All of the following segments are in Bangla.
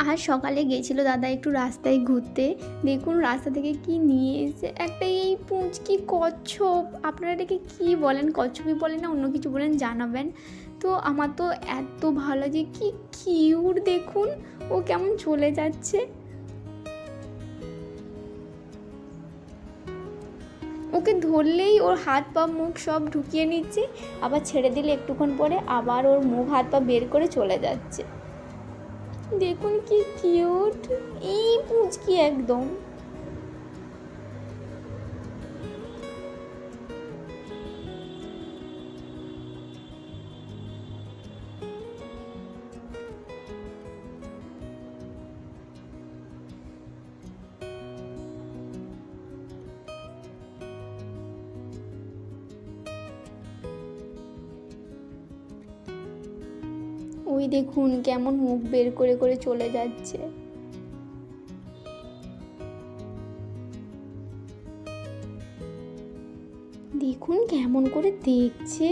আজ সকালে গেছিল দাদা একটু রাস্তায় ঘুরতে। দেখুন রাস্তা থেকে কি নিয়ে এসেছে, একটা এই পুঁচকি কচ্ছপ। আপনারা এটাকে কী বলেন, কচ্ছপই বলেন না অন্য কিছু বলেন জানাবেন। তো আমার তো এত ভালো যে কি কিউট, দেখুন ও কেমন চলে যাচ্ছে। ওকে ধরলেই ওর হাত পা মুখ সব ঢুকিয়ে নিচ্ছে, আবার ছেড়ে দিলে একটুক্ষণ পরে আবার ওর মুখ হাত পা বের করে চলে যাচ্ছে। দেখুন কি কিউট, এই পুচকি একদম। ওই দেখুন কেমন মুখ বের করে করে চলে যাচ্ছে। দেখুন কেমন করে দেখছে।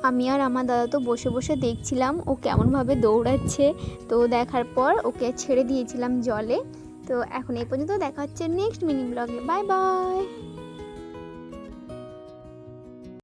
আমি আর আমার দাদা তো বসে বসে দেখছিলাম ও কেমনভাবে দৌড়াচ্ছে। তো দেখার পর ওকে ছেড়ে দিয়েছিলাম জলে। তো এখন এই পর্যন্ত, দেখা হচ্ছে নেক্সট মিনি ব্লগে। Bye bye.